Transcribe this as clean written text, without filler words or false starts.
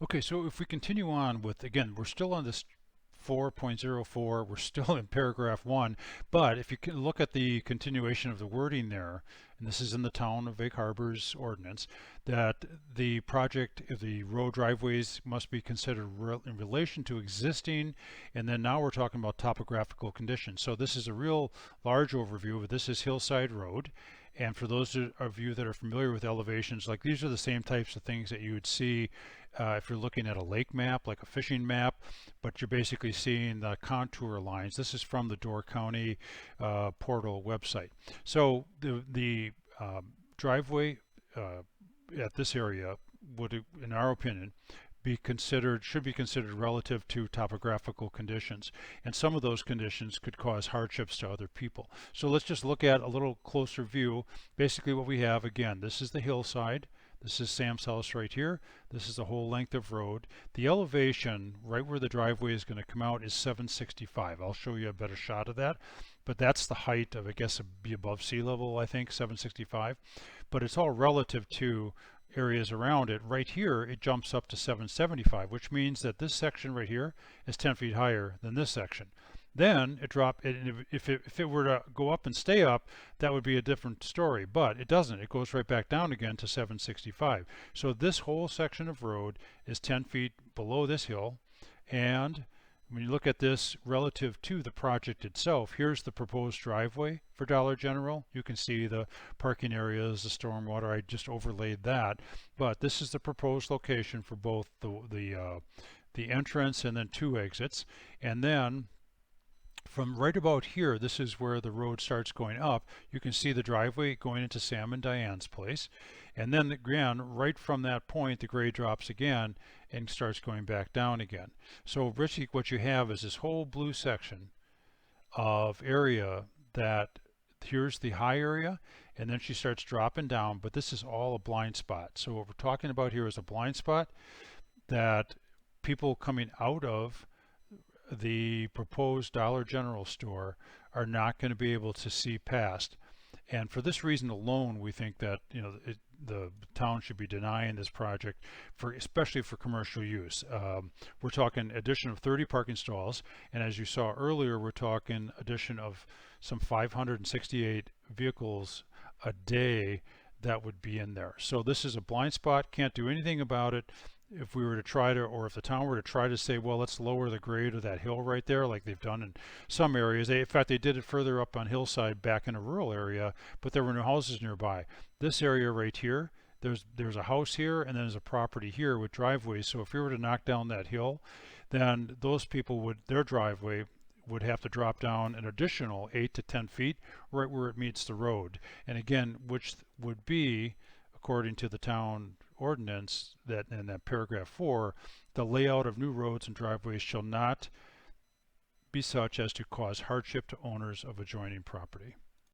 Okay, so if we continue on with, again, we're still on this 4.04, we're still in paragraph 1, but if you can look at the continuation of the wording there, and this is in the Town of Egg Harbor's ordinance, that the project, if the road driveways must be considered in relation to existing, and then now we're talking about topographical conditions. So this is a real large overview, but this is Hillside Road. And for those of you that are familiar with elevations, like these are the same types of things that you would see if you're looking at a lake map, like a fishing map, but you're basically seeing the contour lines. This is from the Door County portal website. So the driveway at this area would, in our opinion, should be considered relative to topographical conditions, and some of those conditions could cause hardships to other people. So let's just look at a little closer view. Basically what we have, again, this is the hillside. This is Sam's house right here. This is the whole length of road. The elevation right where the driveway is going to come out is 765. I'll show you a better shot of that, but that's the height of, I guess it'd be above sea level, I think, 765. But it's all relative to areas around it. Right here it jumps up to 775, which means that this section right here is 10 feet higher than this section. Then it dropped, and if it were to go up and stay up, that would be a different story, but it doesn't. It goes right back down again to 765. So this whole section of road is 10 feet below this hill, and when you look at this relative to the project itself, here's the proposed driveway for Dollar General. You can see the parking areas, the stormwater. I just overlaid that. But this is the proposed location for both the entrance and then 2 exits. And then from right about here, this is where the road starts going up. You can see the driveway going into Sam and Diane's place. And then again, right from that point, the grade drops again and starts going back down again. So Richie, what you have is this whole blue section of area that here's the high area, and then she starts dropping down, but this is all a blind spot. So what we're talking about here is a blind spot that people coming out of the proposed Dollar General store are not going to be able to see past. And for this reason alone, we think that the town should be denying this project, especially for commercial use. We're talking addition of 30 parking stalls, and as you saw earlier, we're talking addition of some 568 vehicles a day that would be in there. So this is a blind spot, can't do anything about it. If we were to try to, or if the town were to try to say, well, let's lower the grade of that hill right there, like they've done in some areas. In fact, they did it further up on Hillside back in a rural area, but there were no houses nearby. This area right here, there's a house here, and then there's a property here with driveways. So if we were to knock down that hill, then those people their driveway would have to drop down an additional 8 to 10 feet right where it meets the road. And again, which would be, according to the town ordinance, that in that paragraph 4, the layout of new roads and driveways shall not be such as to cause hardship to owners of adjoining property.